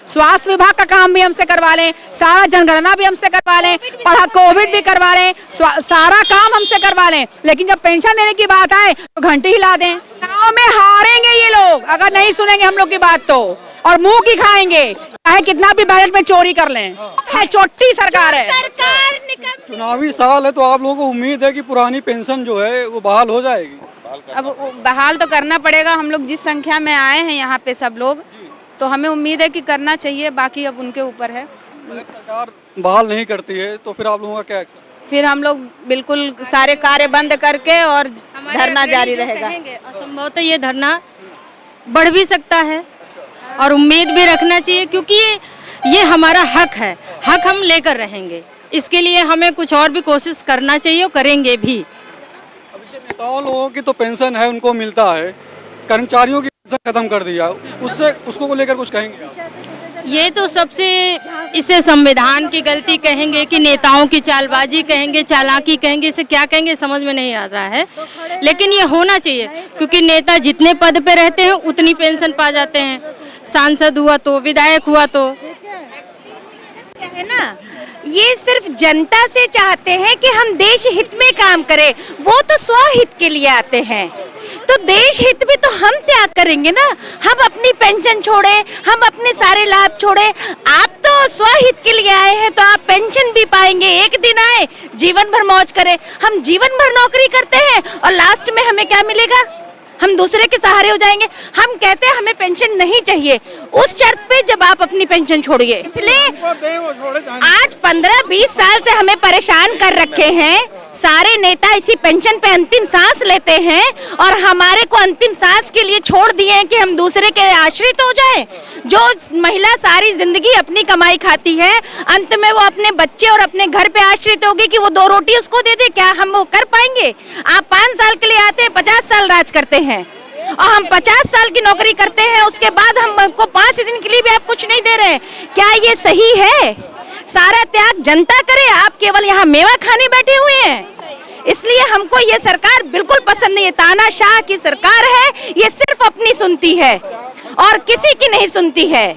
स्वास्थ्य विभाग का काम भी हमसे करवा लें, सारा जनगणना भी हमसे करवा लें, पढ़ा कोविड भी करवा लें, सारा काम हमसे करवा लें, लेकिन जब पेंशन देने की बात आए तो घंटी हिला दें। चुनाव में हारेंगे ये लोग अगर नहीं सुनेंगे हम लोग की बात तो, और मुंह की खाएंगे, चाहे कितना भी बैलेट में चोरी कर लें। है चोटी सरकार है। चुनावी साल है तो आप लोगों को उम्मीद है कि पुरानी पेंशन जो है वो बहाल हो जाएगी? अब बहाल तो करना पड़ेगा। हम लोग जिस संख्या में आए हैं यहाँ पे सब लोग, तो हमें उम्मीद है कि करना चाहिए, बाकी अब उनके ऊपर है। अगर सरकार बहाल नहीं करती है तो फिर आप लोगों का क्या एक्शन? फिर हम लोग बिल्कुल सारे कार्य बंद करके और धरना जारी रहेगा। असंभवतः ये धरना बढ़ भी सकता है और उम्मीद भी रखना चाहिए, क्योंकि ये हमारा हक है, हक हम लेकर रहेंगे। इसके लिए हमें कुछ और भी कोशिश करना चाहिए और करेंगे भी। अब इसे नेताओं लोगों की तो पेंशन है, उनको मिलता है, कर्मचारियों की पेंशन खत्म कर दिया, उससे उसको लेकर कुछ कहेंगे आप? ये तो सबसे इसे संविधान की गलती कहेंगे कि नेताओं की चालबाजी कहेंगे, चालाकी कहेंगे, इसे क्या कहेंगे समझ में नहीं आ रहा है। लेकिन ये होना चाहिए, क्योंकि नेता जितने पद पे रहते हैं उतनी पेंशन पा जाते हैं। सांसद हुआ तो, विधायक हुआ तो, है ना, ये सिर्फ जनता से चाहते हैं कि हम देश हित में काम करें। वो तो स्वहित के लिए आते हैं, तो देश हित भी तो हम त्याग करेंगे ना। हम अपनी पेंशन छोड़े, हम अपने सारे लाभ छोड़े। आप तो स्वहित के लिए आए हैं तो आप पेंशन भी पाएंगे। एक दिन आए, जीवन भर मौज करें। हम जीवन भर नौकरी करते हैं और लास्ट में हमें क्या मिलेगा? हम दूसरे के सहारे हो जाएंगे। हम कहते हैं हमें पेंशन नहीं चाहिए, उस शर्त पे जब आप अपनी पेंशन छोड़िए। पिछले आज 15-20 साल से हमें परेशान कर रखे हैं। सारे नेता इसी पेंशन पे अंतिम सांस लेते हैं और हमारे को अंतिम सांस के लिए छोड़ दिए हैं कि हम दूसरे के आश्रित हो जाएं। जो महिला सारी जिंदगी अपनी कमाई खाती है, अंत में वो अपने बच्चे और अपने घर पे आश्रित होगी कि वो 2 रोटी उसको दे दे, क्या हम वो कर पाएंगे? आप 5 साल के लिए आते हैं, 50 साल राज करते हैं और हम 50 साल की नौकरी करते हैं, उसके बाद हमको 5 दिन के लिए भी आप कुछ नहीं दे रहे। क्या ये सही है? सारा त्याग जनता करे, आप केवल यहाँ मेवा खाने बैठे हुए हैं। इसलिए हमको ये सरकार बिल्कुल पसंद नहीं है। तानाशाह की सरकार है, ये सिर्फ अपनी सुनती है और किसी की नहीं सुनती है।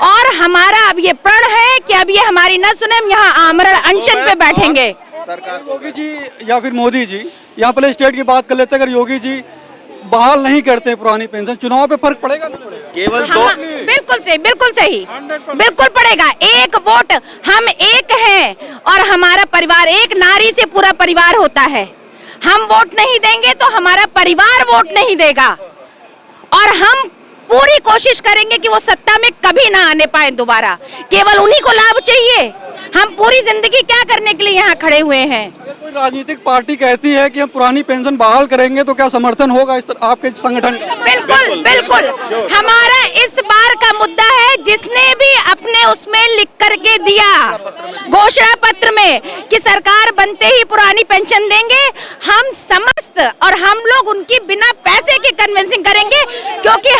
और हमारा अब ये प्रण है कि अब ये हमारी न सुने, हम यहाँ आमरण अनशन पे बैठेंगे। योगी जी या फिर मोदी जी, यहाँ पहले स्टेट की बात कर लेते हैं, अगर योगी जी बहाल नहीं करते पुरानी पेंशन, चुनाव पे फर्क पड़ेगा नहीं पड़ेगा? केवल बिल्कुल सही, बिल्कुल पड़ेगा। एक वोट, हम एक हैं और हमारा परिवार, एक नारी से पूरा परिवार होता है। हम वोट नहीं देंगे तो हमारा परिवार वोट नहीं देगा और हम पूरी कोशिश करेंगे कि वो सत्ता में कभी ना आने पाए दोबारा। केवल उन्हीं को लाभ चाहिए। हम पूरी जिंदगी क्या करने के लिए यहाँ खड़े हुए हैं? अगर कोई राजनीतिक पार्टी कहती है कि हम पुरानी पेंशन बहाल करेंगे तो क्या समर्थन होगा इस आपके संगठन का? बिल्कुल। हमारा इस बार का मुद्दा है, जिसने भी अपने उसमें लिख करके दिया घोषणा पत्र में कि सरकार बनते ही पुरानी पेंशन देंगे, हम समस्त और हम लोग उनकी बिना पैसे के कन्विंसिंग करेंगे, क्योंकि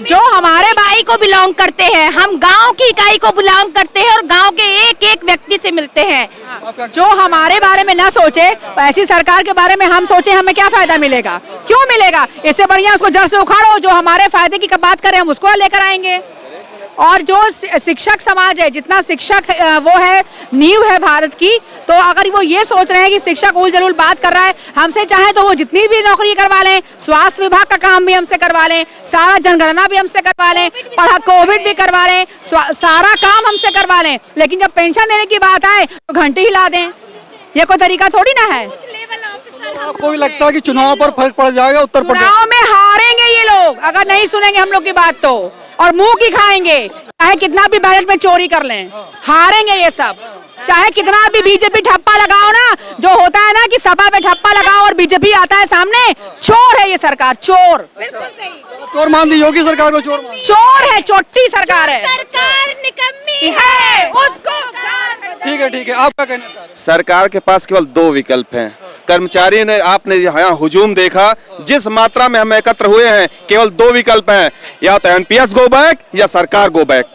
जो हमारे भाई को बिलोंग करते हैं, हम गांव की इकाई को बिलोंग करते हैं और गांव के एक व्यक्ति से मिलते हैं। जो हमारे बारे में ना सोचे, ऐसी सरकार के बारे में हम सोचे, हमें क्या फायदा मिलेगा? क्यों मिलेगा? इससे बढ़िया उसको जड़ से उखाड़ो। जो हमारे फायदे की बात करें हम उसको लेकर आएंगे। और जो शिक्षक समाज है, जितना शिक्षक वो है, नींव है भारत की, तो अगर वो ये सोच रहे हैं कि शिक्षक उल जलूल बात कर रहा है, हमसे चाहे तो वो जितनी भी नौकरी करवा लें, स्वास्थ्य विभाग का काम भी हमसे करवा लें, सारा जनगणना भी हमसे करवा लें, पढ़ा कोविड भी करवा लें, सारा काम हमसे करवा लें, लेकिन जब पेंशन देने की बात आए तो घंटी हिला दें। ये कोई तरीका थोड़ी ना है। आपको भी लगता है कि चुनाव पर फर्क पड़ जाएगा उत्तर प्रदेश? चुनाव में हारेंगे ये लोग अगर नहीं सुनेंगे हम लोग की बात तो, और मुंह की खाएंगे, चाहे कितना भी बैलेट में चोरी कर लें, हारेंगे ये सब। चाहे कितना भी बीजेपी ठप्पा लगाओ ना, जो होता है ना कि सभा पे ठप्पा लगाओ और बीजेपी आता है सामने, चोर है ये सरकार, चोर। चोर मान दी योगी सरकार को? चोर है, चोटी सरकार है, सरकार निकम्मी है, उसको। ठीक है, आप क्या कहना चाह रहे हैं? सरकार के पास केवल 2 विकल्प हैं। कर्मचारी ने, आपने यहाँ हुजूम देखा, जिस मात्रा में हम एकत्र हुए हैं, केवल 2 विकल्प हैं, या तो एनपीएस गो बैक या सरकार गो बैक।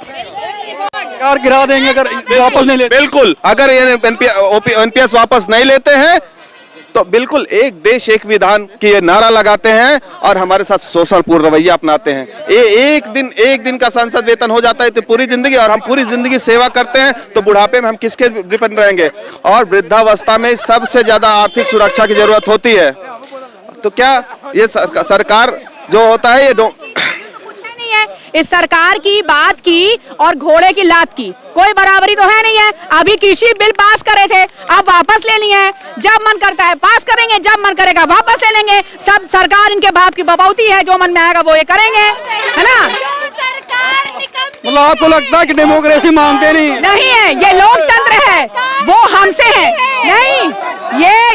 सरकार गिरा देंगे अगर वापस नहीं लेते? बिल्कुल, अगर एनपीएस वापस नहीं लेते हैं तो बिल्कुल एक देश एक विधान की ये नारा लगाते हैं और हमारे साथ शोषणपूर्ण रवैया अपनाते हैं। एक दिन का सांसद वेतन हो जाता है तो पूरी जिंदगी, और हम पूरी जिंदगी सेवा करते हैं तो बुढ़ापे में हम किसके डिपेंड रहेंगे? और वृद्धावस्था में सबसे ज्यादा आर्थिक सुरक्षा की जरूरत होती है। तो क्या ये सरकार जो होता है ये नहीं है इस सरकार की बात की और घोड़े की लात की कोई बराबरी तो है नहीं है। अभी कृषि बिल पास करे थे, अब वापस ले लिए हैं। जब मन करता है पास करेंगे, जब मन करेगा वापस ले लेंगे। सब सरकार इनके बाप की बबौती है, जो मन में आएगा वो ये करेंगे, है ना? मतलब आपको लगता है कि डेमोक्रेसी मानते नहीं? नहीं है, ये लोकतंत्र है, वो हमसे है नहीं।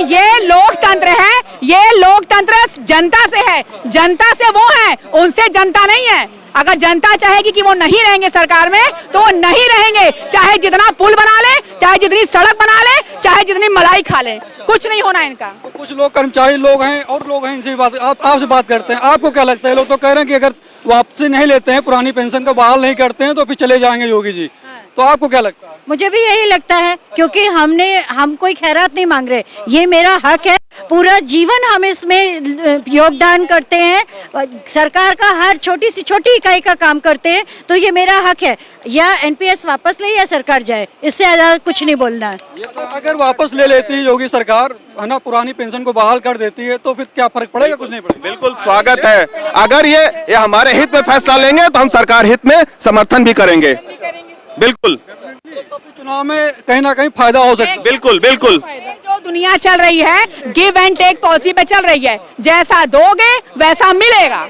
ये लोकतंत्र है, ये लोकतंत्र जनता से है, जनता से वो है, उनसे जनता नहीं है। अगर जनता चाहेगी कि वो नहीं रहेंगे सरकार में तो वो नहीं रहेंगे, चाहे जितना पुल बना ले, चाहे जितनी सड़क बना ले, चाहे जितनी मलाई खा ले, कुछ नहीं होना इनका। तो कुछ लोग कर्मचारी लोग हैं और लोग हैं, इनसे बात आपसे बात करते हैं। आपको क्या लगता है? लोग तो कह रहे हैं कि अगर वापसी नहीं लेते हैं, पुरानी पेंशन को बहाल नहीं करते हैं तो फिर चले जाएंगे योगी जी। तो आपको क्या लगता है? मुझे भी यही लगता है, क्योंकि हम कोई खैरात नहीं मांग रहे, ये मेरा हक है। पूरा जीवन हम इसमें योगदान करते हैं, सरकार का हर छोटी सी छोटी इकाई का काम करते हैं, तो ये मेरा हक है। या एनपीएस वापस ले या सरकार जाए, इससे ज़्यादा कुछ नहीं बोलना है। तो अगर वापस ले लेती है योगी सरकार, है ना, पुरानी पेंशन को बहाल कर देती है तो फिर क्या फर्क पड़ेगा? कुछ नहीं पड़ेगा। बिल्कुल स्वागत है। अगर ये हमारे हित में फैसला लेंगे तो हम सरकार हित में समर्थन भी करेंगे। बिल्कुल, तो चुनाव में कहीं ना कहीं फायदा हो सकता है। बिल्कुल बिल्कुल। जो दुनिया चल रही है गिव एंड टेक पॉलिसी पे चल रही है, जैसा दोगे वैसा मिलेगा।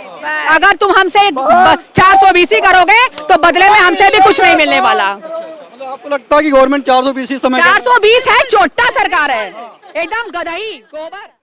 अगर तुम हमसे 420 करोगे तो बदले में हमसे भी कुछ नहीं मिलने वाला। मतलब आपको लगता है कि गवर्नमेंट 420 समय 420 है, छोटा सरकार है, एकदम गधई गोबर।